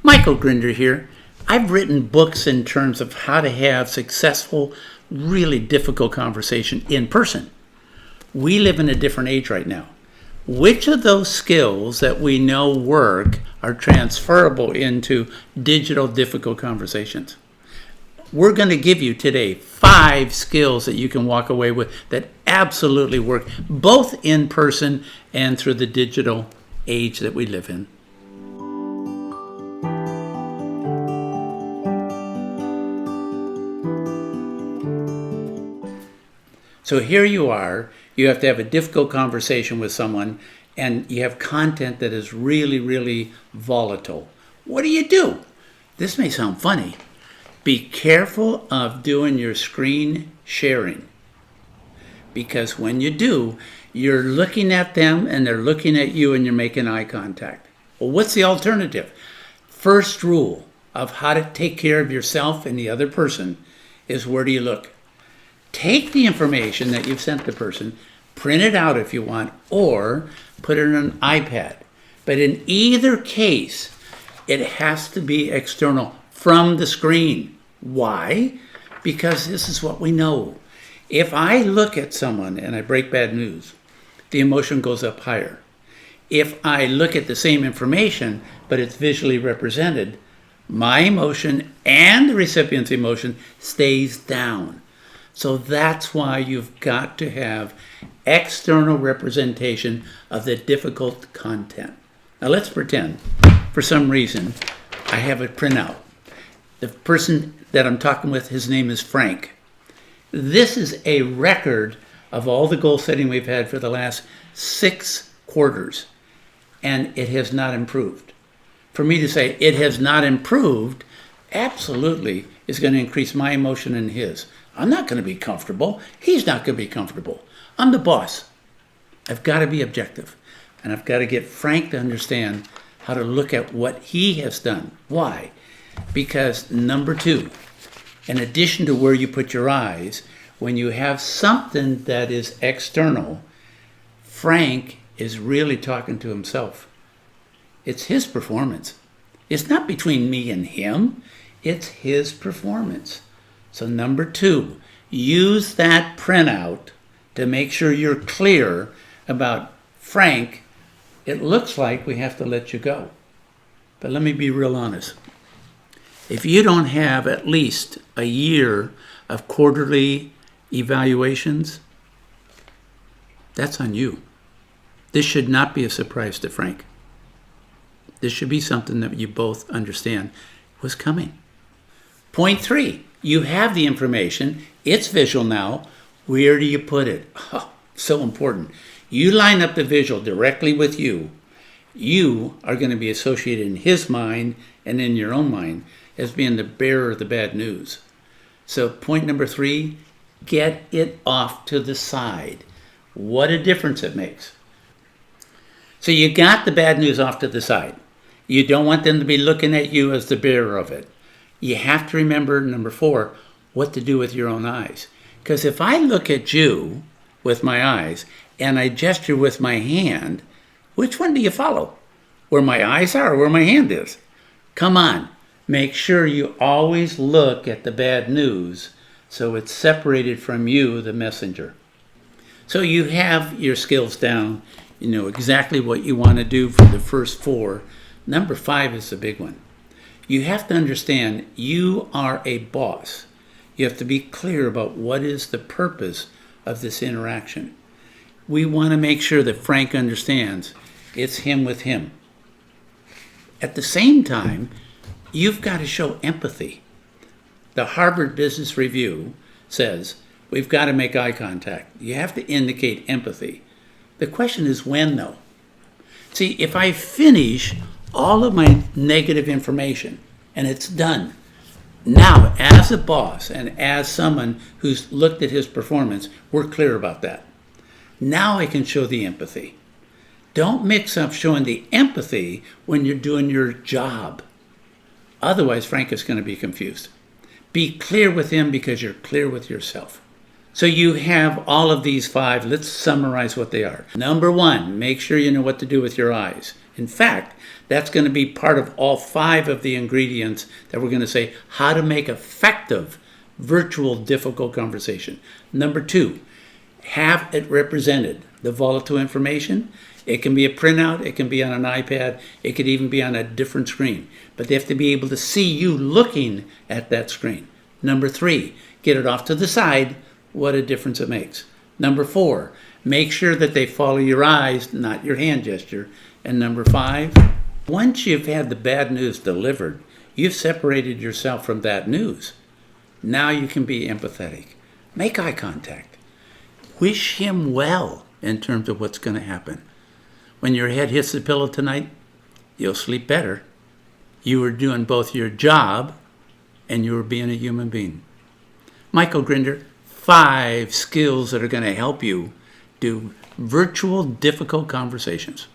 Michael Grinder here. I've written books in terms of how to have successful, really difficult conversation in person. We live in a different age right now. Which of those skills that we know work are transferable into digital difficult conversations? We're going to give you today 5 skills that you can walk away with that absolutely work, both in person and through the digital age that we live in. So here you are, you have to have a difficult conversation with someone, and you have content that is really, really volatile. What do? This may sound funny. Be careful of doing your screen sharing, because when you do, you're looking at them and they're looking at you and you're making eye contact. Well, what's the alternative? First rule of how to take care of yourself and the other person is, where do you look? Take the information that you've sent the person, print it out if you want, or put it on an iPad. But in either case, it has to be external from the screen. Why? Because this is what we know. If I look at someone and I break bad news, the emotion goes up higher. If I look at the same information, but it's visually represented, my emotion and the recipient's emotion stays down. So that's why you've got to have external representation of the difficult content. Now let's pretend, for some reason, I have a printout. The person that I'm talking with, his name is Frank. This is a record of all the goal setting we've had for the last 6 quarters, and it has not improved. For me to say it has not improved, absolutely is going to increase my emotion and his. I'm not going to be comfortable. He's not going to be comfortable. I'm the boss. I've got to be objective. And I've got to get Frank to understand how to look at what he has done. Why? Because number 2, in addition to where you put your eyes, when you have something that is external, Frank is really talking to himself. It's his performance. It's not between me and him. It's his performance. So number 2, use that printout to make sure you're clear about, Frank, it looks like we have to let you go. But let me be real honest. If you don't have at least a year of quarterly evaluations, that's on you. This should not be a surprise to Frank. This should be something that you both understand was coming. Point 3. You have the information. It's visual now. Where do you put it? Oh, so important. You line up the visual directly with you. You are going to be associated in his mind and in your own mind as being the bearer of the bad news. So point number 3, get it off to the side. What a difference it makes. So you got the bad news off to the side. You don't want them to be looking at you as the bearer of it. You have to remember, number 4, what to do with your own eyes. Because if I look at you with my eyes and I gesture with my hand, which one do you follow? Where my eyes are or where my hand is? Come on, make sure you always look at the bad news so it's separated from you, the messenger. So you have your skills down. You know exactly what you want to do for the first 4. Number 5 is the big one. You have to understand you are a boss. You have to be clear about what is the purpose of this interaction. We want to make sure that Frank understands it's him with him. At the same time, you've got to show empathy. The Harvard Business Review says we've got to make eye contact. You have to indicate empathy. The question is when, though? See, if I finish all of my negative information and it's done, now as a boss and as someone who's looked at his performance, we're clear about that. Now I can show the empathy. Don't mix up showing the empathy when you're doing your job. Otherwise, Frank is going to be confused. Be clear with him because you're clear with yourself. So you have all of these 5. Let's summarize what they are. Number 1, make sure you know what to do with your eyes. In fact, that's going to be part of all 5 of the ingredients that we're going to say how to make effective virtual difficult conversation. Number 2, have it represented. The volatile information, it can be a printout, it can be on an iPad, it could even be on a different screen. But they have to be able to see you looking at that screen. Number 3, get it off to the side. What a difference it makes. Number 4, make sure that they follow your eyes, not your hand gesture. And number 5, once you've had the bad news delivered, you've separated yourself from that news. Now you can be empathetic. Make eye contact. Wish him well in terms of what's going to happen. When your head hits the pillow tonight, you'll sleep better. You were doing both your job and you were being a human being. Michael Grinder, 5 skills that are going to help you do virtual difficult conversations.